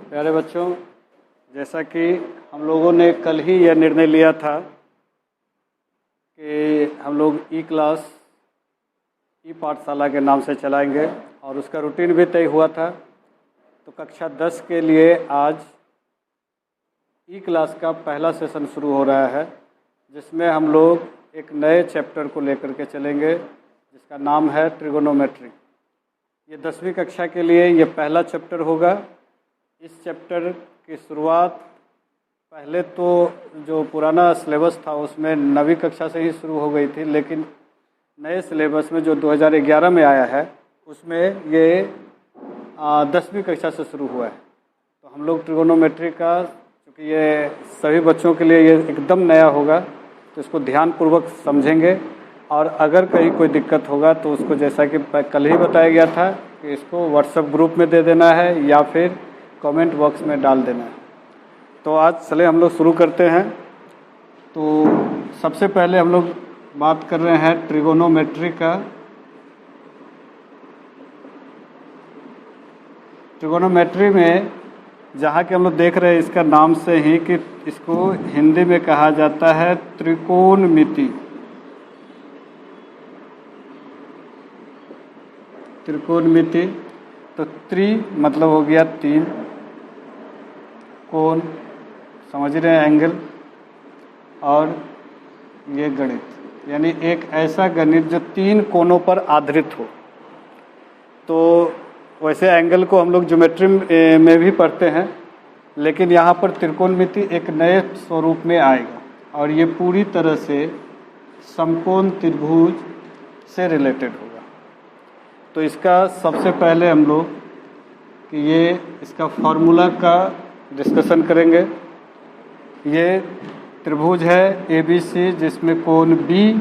प्यारे बच्चों, जैसा कि हम लोगों ने कल ही यह निर्णय लिया था कि हम लोग ई क्लास ई पाठशाला के नाम से चलाएंगे और उसका रूटीन भी तय हुआ था। तो कक्षा 10 के लिए आज ई क्लास का पहला सेशन शुरू हो रहा है, जिसमें हम लोग एक नए चैप्टर को लेकर के चलेंगे जिसका नाम है ट्रिगोनोमेट्री। ये 10वीं कक्षा के लिए ये पहला चैप्टर होगा। इस चैप्टर की शुरुआत पहले तो जो पुराना सिलेबस था उसमें 9वीं कक्षा से ही शुरू हो गई थी, लेकिन नए सिलेबस में जो 2011 में आया है उसमें ये 10वीं कक्षा से शुरू हुआ है। तो हम लोग ट्रिगोनोमेट्री का, क्योंकि ये सभी बच्चों के लिए ये एकदम नया होगा, तो इसको ध्यानपूर्वक समझेंगे और अगर कहीं कोई दिक्कत होगा तो उसको, जैसा कि कल ही बताया गया था, कि इसको व्हाट्सएप ग्रुप में दे देना है या फिर कमेंट बॉक्स में डाल देना है। तो आज चले हम लोग शुरू करते हैं। तो सबसे पहले हम लोग बात कर रहे हैं ट्रिगोनोमेट्री का। ट्रिगोनोमेट्री में जहाँ कि हम लोग देख रहे हैं इसका नाम से ही कि इसको हिंदी में कहा जाता है त्रिकोणमिति। त्रिकोणमिति, तो त्रि मतलब हो गया 3, कोण समझ रहे हैं, एंगल, और ये गणित, यानी एक ऐसा गणित जो 3 कोणों पर आधारित हो। तो वैसे एंगल को हम लोग ज्योमेट्री में भी पढ़ते हैं, लेकिन यहाँ पर त्रिकोणमिति एक नए स्वरूप में आएगा और ये पूरी तरह से समकोण त्रिभुज से रिलेटेड होगा। तो इसका सबसे पहले हम लोग कि ये इसका फॉर्मूला का डिस्कशन करेंगे। ये त्रिभुज है ABC, जिसमें कोण B,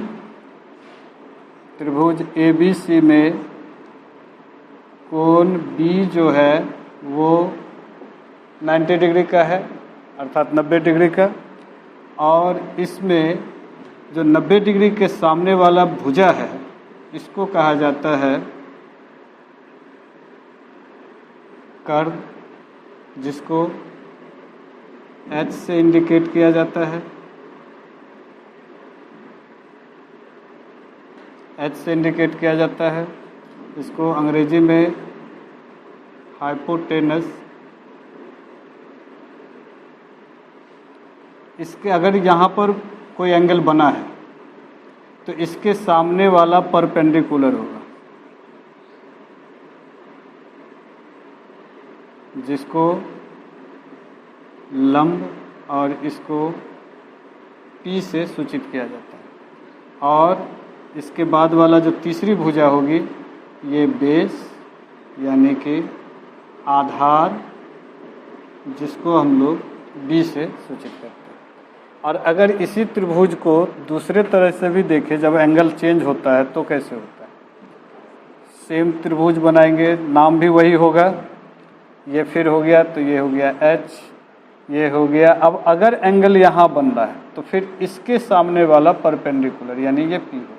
त्रिभुज ABC में कोण B जो है वो 90 डिग्री का है, अर्थात 90 डिग्री का, और इसमें जो 90 डिग्री के सामने वाला भुजा है इसको कहा जाता है कर्ण, जिसको H से इंडिकेट किया जाता है। H से इंडिकेट किया जाता है, इसको अंग्रेजी में हाइपोटेनस। इसके अगर यहाँ पर कोई एंगल बना है तो इसके सामने वाला परपेंडिकुलर होगा, जिसको लंब, और इसको P से सूचित किया जाता है। और इसके बाद वाला जो तीसरी भुजा होगी ये बेस, यानी कि आधार, जिसको हम लोग B से सूचित करते हैं। और अगर इसी त्रिभुज को दूसरे तरह से भी देखें, जब एंगल चेंज होता है तो कैसे होता है। सेम त्रिभुज बनाएंगे, नाम भी वही होगा। ये फिर हो गया, तो ये हो गया H, ये हो गया। अब अगर एंगल यहाँ बन रहा है तो फिर इसके सामने वाला परपेंडिकुलर, यानी ये P होगा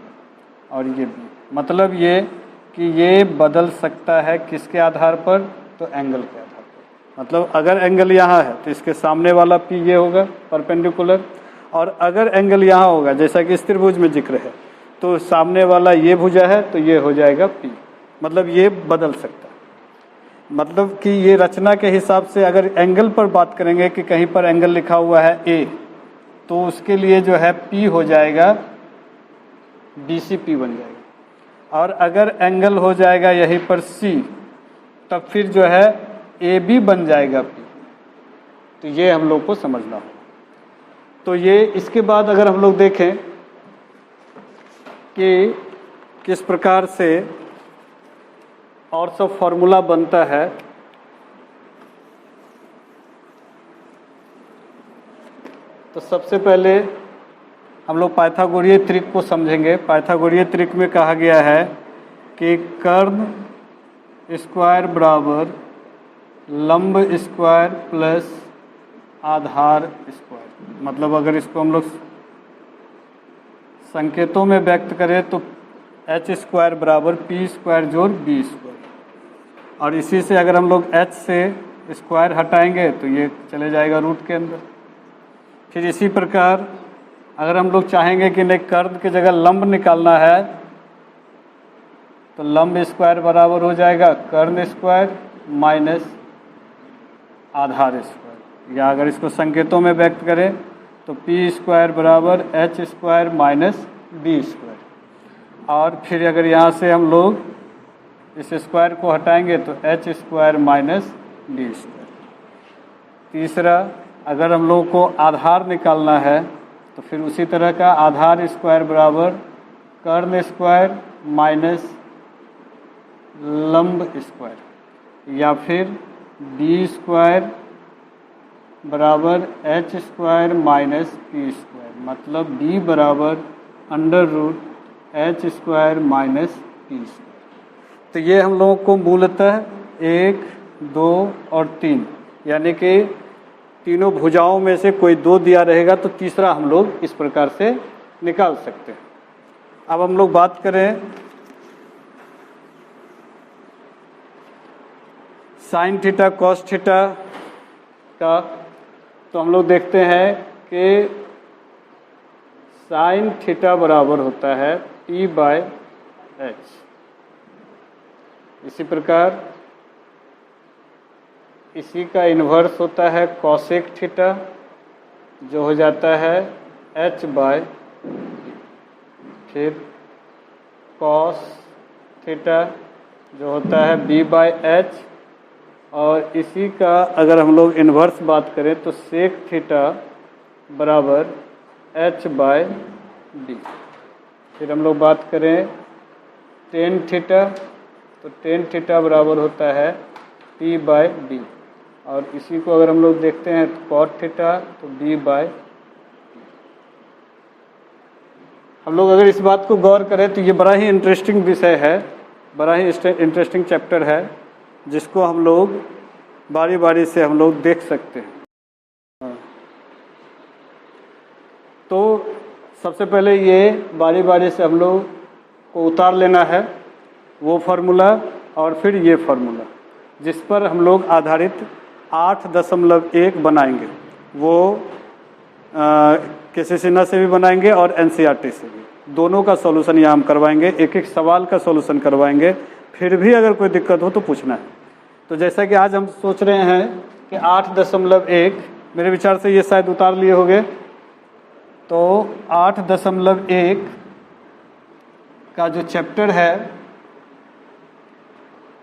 और ये B। मतलब ये कि ये बदल सकता है किसके आधार पर, तो एंगल के आधार पर। मतलब अगर एंगल यहाँ है तो इसके सामने वाला P ये होगा परपेंडिकुलर, और अगर एंगल यहाँ होगा जैसा कि इस त्रिभुज में जिक्र है, तो सामने वाला ये भुजा है तो ये हो जाएगा P। मतलब ये बदल सकता है। मतलब कि ये रचना के हिसाब से अगर एंगल पर बात करेंगे कि कहीं पर एंगल लिखा हुआ है A, तो उसके लिए जो है P हो जाएगा BCP बन जाएगा। और अगर एंगल हो जाएगा यहीं पर C, तब फिर जो है AB बन जाएगा P। तो ये हम लोग को समझना होगा। तो ये इसके बाद अगर हम लोग देखें कि किस प्रकार से और सब फॉर्मूला बनता है, तो सबसे पहले हम लोग पाइथागोरीय त्रिक को समझेंगे। पाइथागोरीय त्रिक में कहा गया है कि कर्ण स्क्वायर बराबर लंब स्क्वायर प्लस आधार स्क्वायर। मतलब अगर इसको हम लोग संकेतों में व्यक्त करें तो एच स्क्वायर बराबर पी स्क्वायर जोड़ बी स्क्वायर। और इसी से अगर हम लोग एच से स्क्वायर हटाएंगे तो ये चले जाएगा रूट के अंदर। फिर इसी प्रकार अगर हम लोग चाहेंगे कि नहीं कर्ण की जगह लंब निकालना है तो लंब स्क्वायर बराबर हो जाएगा कर्ण स्क्वायर माइनस आधार स्क्वायर, या अगर इसको संकेतों में व्यक्त करें तो पी स्क्वायर बराबर H square minus D square. और फिर अगर यहाँ से हम लोग इस स्क्वायर को हटाएंगे तो H square minus D square. तीसरा, अगर हम लोग को आधार निकालना है तो फिर उसी तरह का आधार स्क्वायर बराबर कर्ण स्क्वायर माइनस लंब स्क्वायर, या फिर डी स्क्वायर बराबर H square minus P square, मतलब डी बराबर under root H square minus P square. तो ये हम लोगों को मूलतः 1, 2 और 3 यानी कि तीनों भुजाओं में से कोई 2 दिया रहेगा तो तीसरा हम लोग इस प्रकार से निकाल सकते हैं। अब हम लोग बात करें साइन थीटा कॉस थीटा का, तो हम लोग देखते हैं कि साइन थीटा बराबर होता है P बाय एच। इसी प्रकार इसी का इन्वर्स होता है कॉसेक थीटा जो हो जाता है H बाय, फिर कॉस थीटा जो होता है B बाय एच, और इसी का अगर हम लोग इन्वर्स बात करें तो सेक थीटा बराबर H बाय डी। फिर हम लोग बात करें टेन थीटा, तो टेन थीटा बराबर होता है P बाय डी, और इसी को अगर हम लोग देखते हैं तो कॉट थीटा तो B बाय। हम लोग अगर इस बात को गौर करें तो ये बड़ा ही इंटरेस्टिंग विषय है, बड़ा ही इंटरेस्टिंग चैप्टर है जिसको हम लोग बारी बारी से हम लोग देख सकते हैं। तो सबसे पहले ये बारी बारी से हम लोग को उतार लेना है वो फार्मूला और फिर ये फार्मूला जिस पर हम लोग आधारित 8.1 बनाएंगे, वो केसी सिन्हा से भी बनाएंगे और एनसीईआरटी से भी। दोनों का सॉल्यूशन यहाँ हम करवाएंगे, एक एक सवाल का सॉल्यूशन करवाएंगे। फिर भी अगर कोई दिक्कत हो तो पूछना है। तो जैसा कि आज हम सोच रहे हैं कि 8.1, मेरे विचार से ये शायद उतार लिए होंगे, तो 8.1 का जो चैप्टर है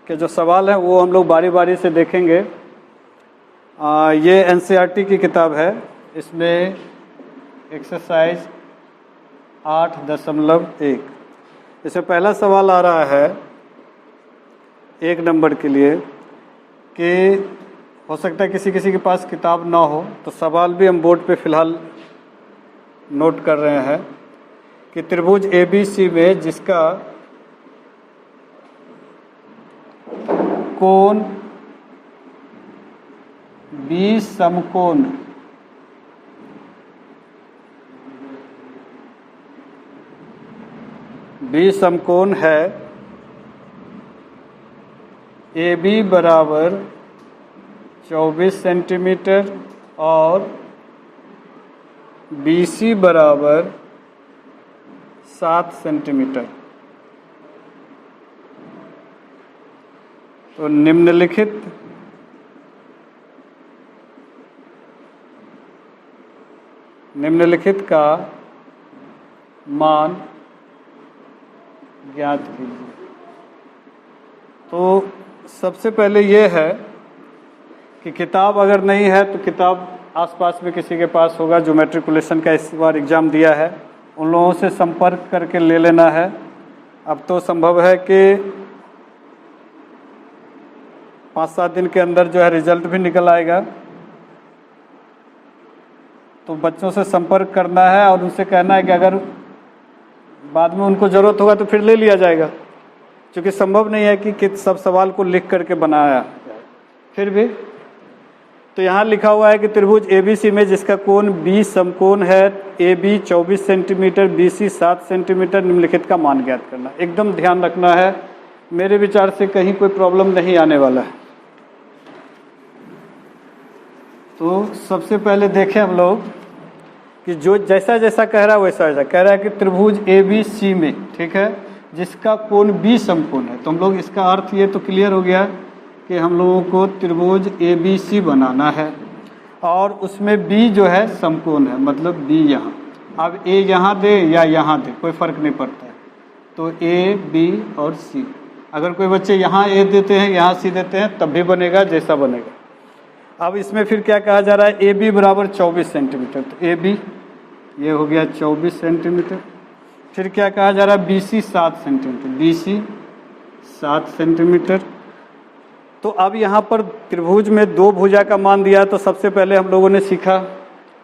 के जो सवाल है वो हम लोग बारी बारी से देखेंगे। ये एनसीईआरटी की किताब है, इसमें एक्सरसाइज 8.1 इसमें पहला सवाल आ रहा है 1 नंबर के लिए कि हो सकता है किसी किसी के पास किताब ना हो, तो सवाल भी हम बोर्ड पे फिलहाल नोट कर रहे हैं कि त्रिभुज ABC में जिसका कोण B समकोण है, AB बराबर 24 सेंटीमीटर और BC बराबर 7 सेंटीमीटर। तो निम्नलिखित का मान ज्ञात कीजिए। तो सबसे पहले ये है कि किताब अगर नहीं है तो किताब आसपास में किसी के पास होगा जो मैट्रिकुलेशन का इस बार एग्ज़ाम दिया है, उन लोगों से संपर्क करके ले लेना है। अब तो संभव है कि 5-7 दिन के अंदर जो है रिजल्ट भी निकल आएगा, तो बच्चों से संपर्क करना है और उनसे कहना है कि अगर बाद में उनको ज़रूरत होगा तो फिर ले लिया जाएगा, क्योंकि संभव नहीं है कि सब सवाल को लिख करके बनाया जाए। फिर भी तो यहाँ लिखा हुआ है कि त्रिभुज ABC में जिसका कोण B समकोण है, AB 24 सेंटीमीटर, BC 7 सेंटीमीटर, निम्नलिखित का मान ज्ञात करना। एकदम ध्यान रखना है, मेरे विचार से कहीं कोई प्रॉब्लम नहीं आने वाला है। तो सबसे पहले देखें हम लोग कि जो जैसा जैसा कह रहा है वैसा वैसा कह रहा है कि त्रिभुज ए बी सी में, ठीक है, जिसका कोण बी समकोण है। तो हम लोग इसका अर्थ ये तो क्लियर हो गया कि हम लोगों को त्रिभुज ए बी सी बनाना है और उसमें बी जो है समकोण है, मतलब बी यहाँ। अब ए यहाँ दे या यहाँ दे कोई फ़र्क नहीं पड़ता है। तो ए बी और सी, अगर कोई बच्चे यहाँ ए देते हैं यहाँ सी देते हैं तब भी बनेगा जैसा बनेगा। अब इसमें फिर क्या कहा जा रहा है, ए बी बराबर 24 सेंटीमीटर। तो ए बी ये हो गया 24 सेंटीमीटर। फिर क्या कहा जा रहा है, B C 7 centimetre, B C 7 centimetre. तो अब यहाँ पर त्रिभुज में दो भुजा का मान दिया, तो सबसे पहले हम लोगों ने सीखा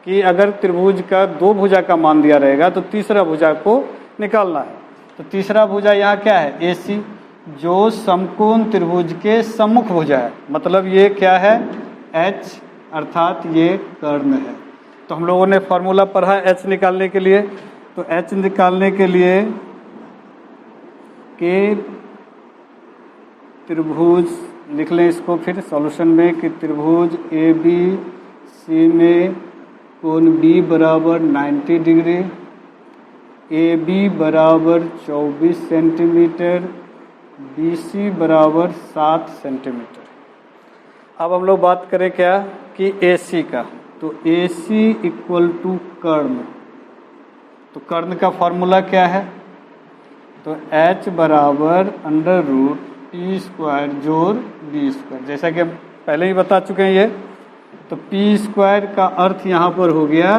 कि अगर त्रिभुज का दो भुजा का मान दिया रहेगा तो तीसरा भुजा को निकालना है। तो तीसरा भुजा यहाँ क्या है, ए सी, जो समकोण त्रिभुज के सम्मुख भुजा है, मतलब ये क्या है, एच, अर्थात ये कर्ण है। तो हम लोगों ने फॉर्मूला पढ़ा एच निकालने के लिए। तो एच निकालने के लिए कि त्रिभुज लिख लें इसको फिर सॉल्यूशन में कि त्रिभुज ए बी सी में कोण बी बराबर 90 डिग्री, ए बी बराबर 24 सेंटीमीटर, बी सी बराबर 7 सेंटीमीटर। अब हम लोग बात करें क्या कि ए सी का। तो ए सी इक्वल टू कर्ण। तो कर्ण का फॉर्मूला क्या है, तो एच बराबर अंडर रूट पी स्क्वायर जोड़ बी स्क्वायर, जैसा कि हम पहले ही बता चुके हैं ये। तो पी स्क्वायर का अर्थ यहाँ पर हो गया,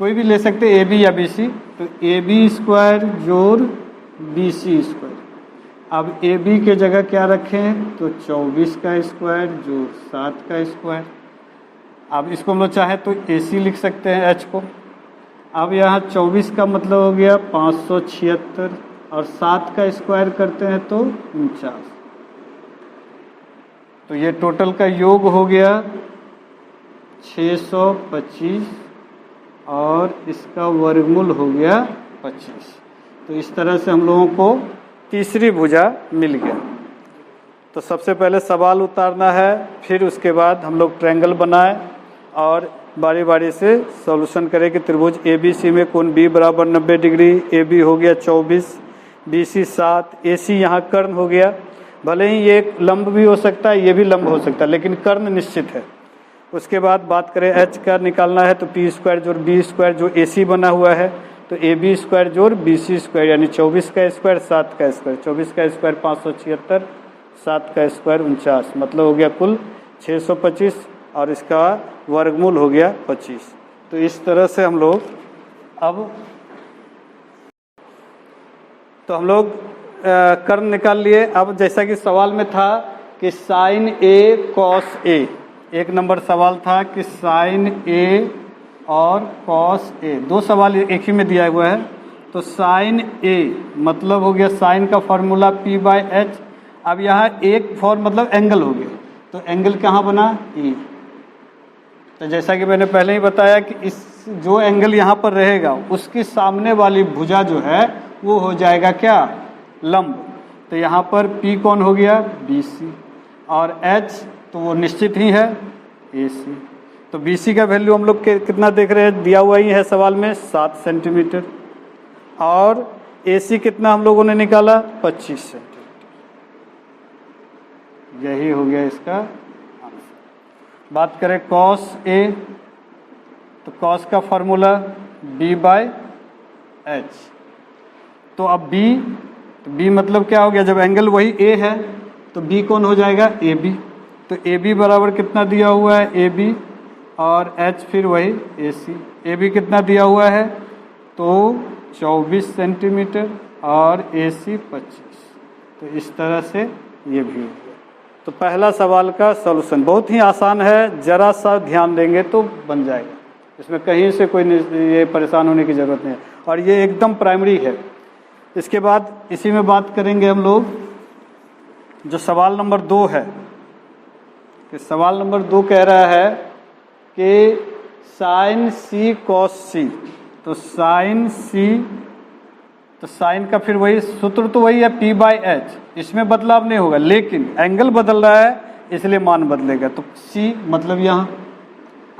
कोई भी ले सकते ए बी या बी सी, तो ए बी स्क्वायर जोड़ बी सी स्क्वायर। अब ए बी के जगह क्या रखें, तो 24 का स्क्वायर जोड़ 7 का स्क्वायर। अब इसको हम लोग चाहे तो ए सी लिख सकते हैं एच को। अब यहाँ 24 का मतलब हो गया 576 और 7 का स्क्वायर करते हैं तो 49। तो ये टोटल का योग हो गया 625 और इसका वर्गमूल हो गया 25। तो इस तरह से हम लोगों को तीसरी भुजा मिल गया। तो सबसे पहले सवाल उतारना है, फिर उसके बाद हम लोग ट्रायंगल बनाए और बारी बारी से सॉल्यूशन करें कि त्रिभुज ए बी सी में कोण बी बराबर 90 डिग्री, ए बी हो गया 24, बी सी 7, ए सी यहाँ कर्ण हो गया। भले ही ये एक लंब भी हो सकता है, ये भी लंब हो सकता है, लेकिन कर्ण निश्चित है। उसके बाद बात करें एच का निकालना है, तो पी स्क्वायर जोड़ बी स्क्वायर जो ए सी बना हुआ है, तो ए बी स्क्वायर जोड़ बी सी स्क्वायर यानी 24 का स्क्वायर 7 का स्क्वायर, 24 का स्क्वायर 576, 7 का स्क्वायर 49, मतलब हो गया कुल 625 और इसका वर्गमूल हो गया 25। तो इस तरह से हम लोग हम लोग कर्ण निकाल लिए। अब जैसा कि सवाल में था कि साइन ए कॉस ए, एक नंबर सवाल था कि साइन ए और कॉस ए, दो सवाल एक ही में दिया हुआ है। तो साइन ए मतलब हो गया साइन का फॉर्मूला पी बाय एच। अब यहाँ एक फॉर्म मतलब एंगल हो गया, तो एंगल कहाँ बना, ए। तो जैसा कि मैंने पहले ही बताया कि इस जो एंगल यहाँ पर रहेगा उसके सामने वाली भुजा जो है वो हो जाएगा क्या, लंब। तो यहाँ पर P कौन हो गया, BC, और H तो वो निश्चित ही है AC। तो BC का वैल्यू हम लोग कितना देख रहे हैं, दिया हुआ ही है सवाल में 7 सेंटीमीटर, और AC कितना हम लोगों ने निकाला 25 सेंटीमीटर। यही हो गया इसका आंसर। बात करें cos A, तो cos का फॉर्मूला B बाय H। तो अब B मतलब क्या हो गया, जब एंगल वही A है तो B कौन हो जाएगा, AB। तो AB बराबर कितना दिया हुआ है, AB, और H फिर वही AC। AB कितना दिया हुआ है, तो 24 सेंटीमीटर और AC 25। तो इस तरह से ये भी हो गया। तो पहला सवाल का सॉल्यूशन बहुत ही आसान है, ज़रा सा ध्यान देंगे तो बन जाएगा, इसमें कहीं से कोई ये परेशान होने की ज़रूरत नहीं है, और ये एकदम प्राइमरी है। इसके बाद इसी में बात करेंगे हम लोग जो सवाल नंबर 2 है, कि सवाल नंबर 2 कह रहा है कि साइन C कॉस C। तो साइन C, तो साइन का फिर वही सूत्र तो वही है P बाय H, इसमें बदलाव नहीं होगा, लेकिन एंगल बदल रहा है इसलिए मान बदलेगा। तो C मतलब यहाँ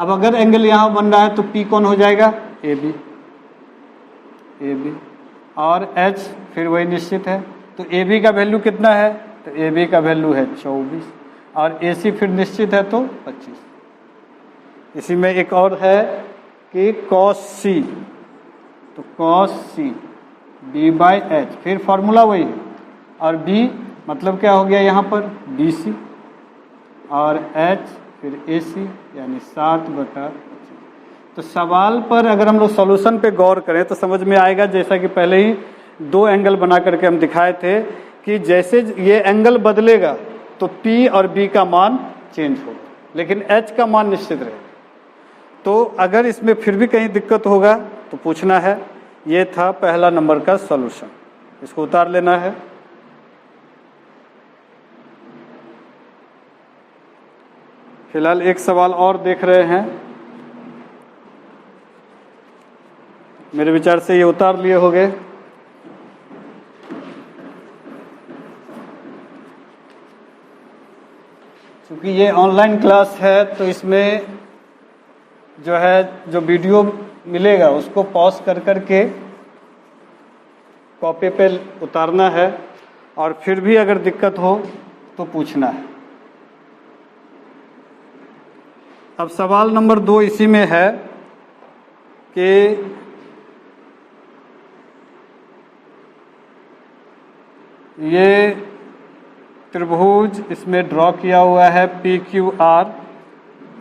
अब अगर एंगल यहाँ बन रहा है तो P कौन हो जाएगा, AB, AB और H फिर वही निश्चित है। तो AB का वैल्यू कितना है, तो AB का वैल्यू है 24 और AC फिर निश्चित है तो 25। इसी में एक और है कि cos C, तो cos C B/H फिर फॉर्मूला वही है और B मतलब क्या हो गया यहाँ पर BC और H फिर AC यानी 7/25। तो सवाल पर अगर हम लोग सॉल्यूशन पे गौर करें तो समझ में आएगा, जैसा कि पहले ही दो एंगल बना करके हम दिखाए थे कि जैसे ये एंगल बदलेगा तो P और B का मान चेंज होगा, लेकिन H का मान निश्चित रहेगा। तो अगर इसमें फिर भी कहीं दिक्कत होगा तो पूछना है। ये था पहला नंबर का सॉल्यूशन, इसको उतार लेना है। फिलहाल एक सवाल और देख रहे हैं, मेरे विचार से ये उतार लिए होंगे। क्योंकि ये ऑनलाइन क्लास है तो इसमें जो है जो वीडियो मिलेगा उसको पॉज कर करके कॉपी पे उतारना है और फिर भी अगर दिक्कत हो तो पूछना है। अब सवाल नंबर 2 इसी में है कि ये त्रिभुज इसमें ड्रॉ किया हुआ है PQR,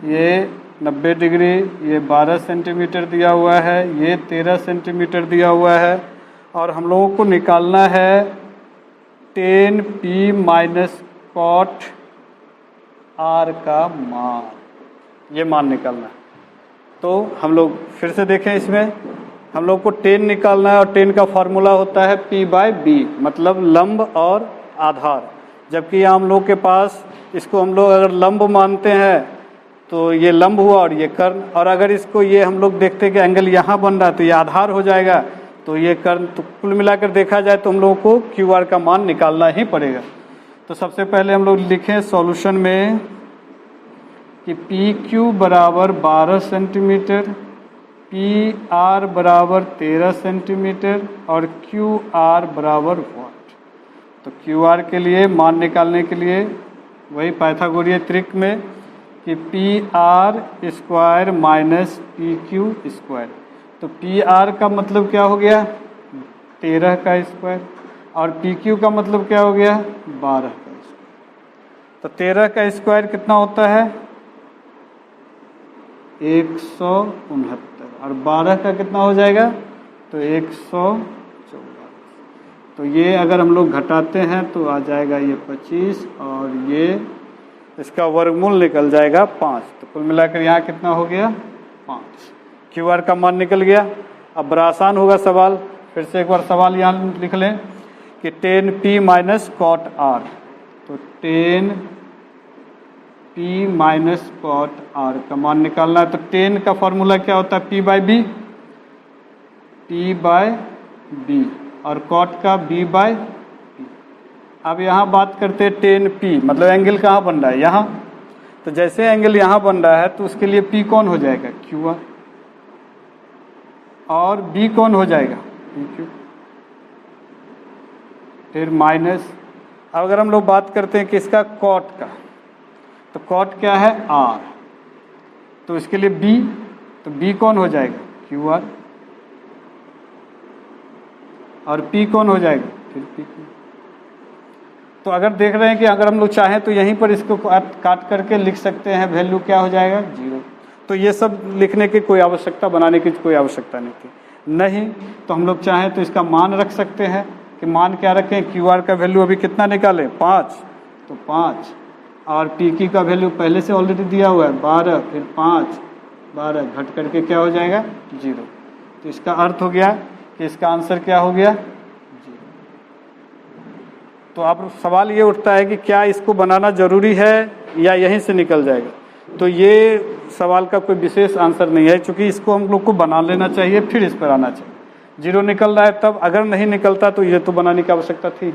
ये 90 डिग्री, ये 12 सेंटीमीटर दिया हुआ है, ये 13 सेंटीमीटर दिया हुआ है और हम लोगों को निकालना है 10P माइनस cot R का मान, ये मान निकालना है। तो हम लोग फिर से देखें, इसमें हम लोग को 10 निकालना है और 10 का फॉर्मूला होता है P/B, मतलब लंब और आधार। जबकि यहाँ हम लोग के पास इसको हम लोग अगर लंब मानते हैं तो ये लंब हुआ और ये कर्ण, और अगर इसको ये हम लोग देखते हैं कि एंगल यहाँ बन रहा है तो ये आधार हो जाएगा, तो ये कर्ण। तो कुल मिलाकर देखा जाए तो हम लोगों को QR का मान निकालना ही पड़ेगा। तो सबसे पहले हम लोग लिखें सॉल्यूशन में कि PQ बराबर 12 सेंटीमीटर, PR बराबर 13 सेंटीमीटर और QR बराबर वाट। तो QR के लिए मान निकालने के लिए वही पाइथागोरीय त्रिक में कि PR square minus PQ square. तो PR का मतलब क्या हो गया 13 का स्क्वायर और PQ का मतलब क्या हो गया 12 का स्क्वायर। तो 13 का स्क्वायर कितना होता है 169 और 12 का कितना हो जाएगा तो 144। तो ये अगर हम लोग घटाते हैं तो आ जाएगा ये 25 और ये इसका वर्गमूल निकल जाएगा 5। तो कुल मिलाकर यहाँ कितना हो गया 5। QR का मान निकल गया। अब बड़ा आसान होगा सवाल, फिर से एक बार सवाल यहाँ लिख लें कि 10P माइनस cot R। तो 10P माइनस cot R का मान निकालना है। तो 10 का फॉर्मूला क्या होता है P/B, P/B और cot का B/P। अब यहाँ बात करते हैं 10P, मतलब एंगल कहाँ बन रहा है यहाँ। तो जैसे एंगल यहाँ बन रहा है तो उसके लिए P कौन हो जाएगा QR और B कौन हो जाएगा PQ, फिर माइनस। अब अगर हम लोग बात करते हैं कि इसका cot का, तो cot क्या है R, तो इसके लिए B, तो B कौन हो जाएगा QR और P कौन हो जाएगा फिर PQ। तो अगर देख रहे हैं कि अगर हम लोग चाहें तो यहीं पर इसको काट करके लिख सकते हैं, वैल्यू क्या हो जाएगा 0। तो ये सब लिखने की कोई आवश्यकता, बनाने की कोई आवश्यकता नहीं थी। नहीं तो हम लोग चाहें तो इसका मान रख सकते हैं कि मान क्या रखें QR का वैल्यू अभी कितना निकालें 5, तो 5 और PQ का वैल्यू पहले से ऑलरेडी दिया हुआ है 12, फिर 5 12 घट करके क्या हो जाएगा 0। तो इसका अर्थ हो गया कि इसका आंसर क्या हो गया 0। तो अब सवाल ये उठता है कि क्या इसको बनाना ज़रूरी है या यहीं से निकल जाएगा। तो ये सवाल का कोई विशेष आंसर नहीं है, क्योंकि इसको हम लोग को बना लेना चाहिए फिर इस पर आना चाहिए। 0 निकल रहा है तब, अगर नहीं निकलता तो ये तो बनाने की आवश्यकता थी।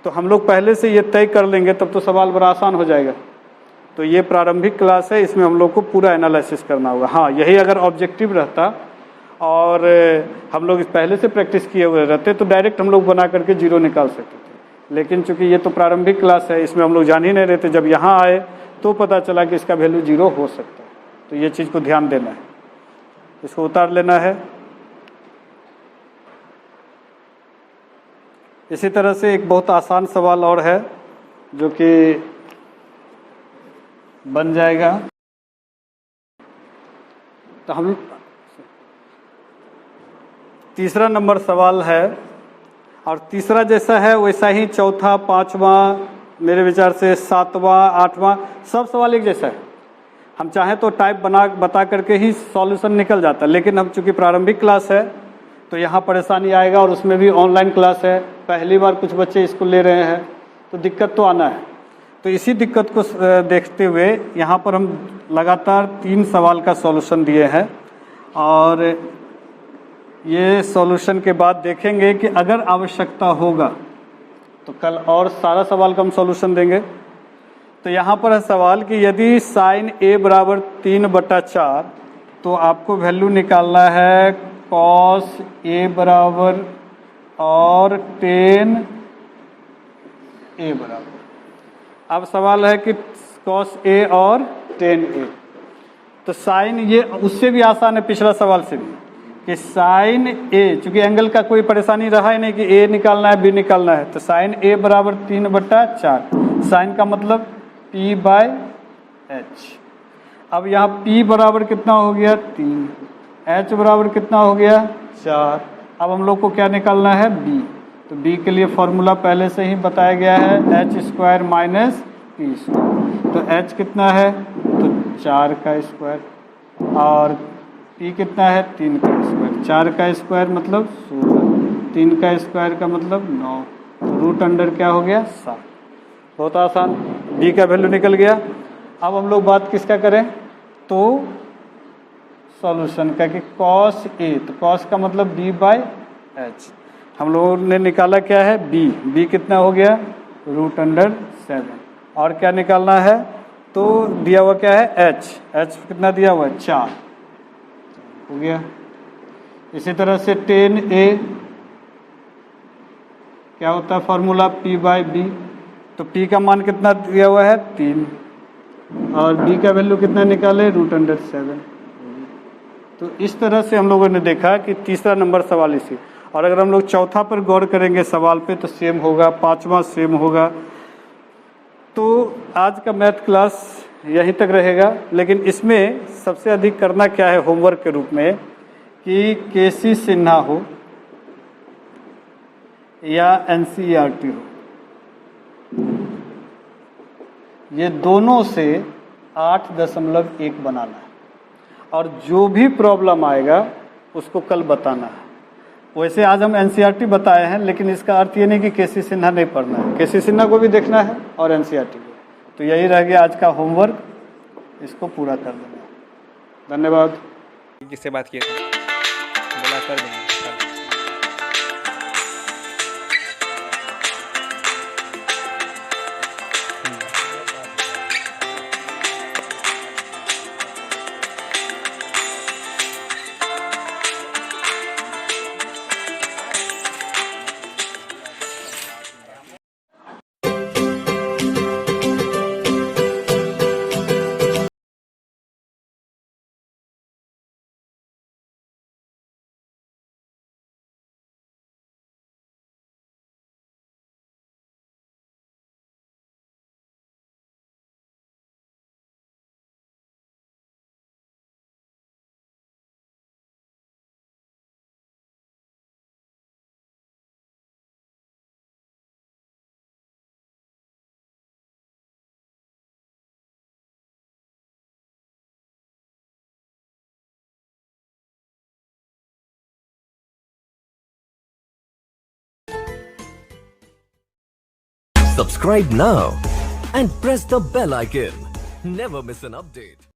तो हम लोग पहले से ये तय कर लेंगे तब तो सवाल बड़ा आसान हो जाएगा। तो ये प्रारंभिक क्लास है, इसमें हम लोग को पूरा एनालिसिस करना होगा। हाँ, यही अगर ऑब्जेक्टिव रहता और हम लोग इस पहले से प्रैक्टिस किए हुए रहते तो डायरेक्ट हम लोग बना करके 0 निकाल सकते थे, लेकिन चूंकि ये तो प्रारंभिक क्लास है, इसमें हम लोग जान ही नहीं रहे थे। जब यहाँ आए तो पता चला कि इसका वैल्यू 0 हो सकता है, तो ये चीज़ को ध्यान देना है, इसको उतार लेना है। इसी तरह से एक बहुत आसान सवाल और है जो कि बन जाएगा, तो हम तीसरा नंबर सवाल है, और तीसरा जैसा है वैसा ही चौथा, पांचवा, मेरे विचार से सातवां, आठवां, सब सवाल एक जैसा है। हम चाहें तो टाइप बता करके ही सॉल्यूशन निकल जाता है, लेकिन हम चूंकि प्रारंभिक क्लास है तो यहाँ परेशानी आएगा, और उसमें भी ऑनलाइन क्लास है, पहली बार कुछ बच्चे इसको ले रहे हैं तो दिक्कत तो आना है। तो इसी दिक्कत को देखते हुए यहाँ पर हम लगातार 3 सवाल का सॉल्यूशन दिए हैं, और ये सॉल्यूशन के बाद देखेंगे कि अगर आवश्यकता होगा तो कल और सारा सवाल का हम सॉल्यूशन देंगे। तो यहाँ पर है सवाल कि यदि साइन a बराबर 3/4 तो आपको वैल्यू निकालना है कॉस a बराबर और tan a बराबर। अब सवाल है कि कॉस a और tan a, तो साइन ये उससे भी आसान है पिछला सवाल से भी, कि साइन a, चूंकि एंगल का कोई परेशानी रहा ही नहीं कि a निकालना है b निकालना है, तो साइन a बराबर 3/4, साइन का मतलब p/h। अब यहाँ p बराबर कितना हो गया 3, h बराबर कितना हो गया 4। अब हम लोग को क्या निकालना है b, तो b के लिए फॉर्मूला पहले से ही बताया गया है, h² - p²। तो h कितना है तो 4 का स्क्वायर, और p कितना है 3 का स्क्वायर। 4 का स्क्वायर मतलब 16, 3 का स्क्वायर का मतलब 9, तो रूट अंडर क्या हो गया 7। बहुत आसान, b का वैल्यू निकल गया। अब हम लोग बात किसका करें, तो सॉल्यूशन का, कि कॉस a, तो कॉस का मतलब b/h। हम लोगों ने निकाला क्या है b कितना हो गया √7, और क्या निकालना है तो दिया हुआ क्या है h कितना दिया हुआ है 4 हो गया। इसी तरह से tan a क्या होता है फॉर्मूला p/b, तो p का मान कितना दिया हुआ है 3, और b का वैल्यू कितना निकाले √7। तो इस तरह से हम लोगों ने देखा कि तीसरा नंबर सवाल इसी, और अगर हम लोग चौथा पर गौर करेंगे सवाल पे तो सेम होगा, पांचवा सेम होगा। तो आज का मैथ क्लास यहीं तक रहेगा, लेकिन इसमें सबसे अधिक करना क्या है होमवर्क के रूप में, कि केसी सिन्हा हो या एनसीईआरटी हो, ये दोनों से 8.1 बनाना है, और जो भी प्रॉब्लम आएगा उसको कल बताना है। वैसे आज हम एनसीईआरटी बताए हैं, लेकिन इसका अर्थ ये नहीं कि केसी सिन्हा नहीं पढ़ना है, केसी सिन्हा को भी देखना है और एनसीईआरटी को। तो यही रह गया आज का होमवर्क, इसको पूरा कर देना। धन्यवाद। जिससे बात किए थे बोला कर देंगे। Subscribe now and press the bell icon. Never miss an update.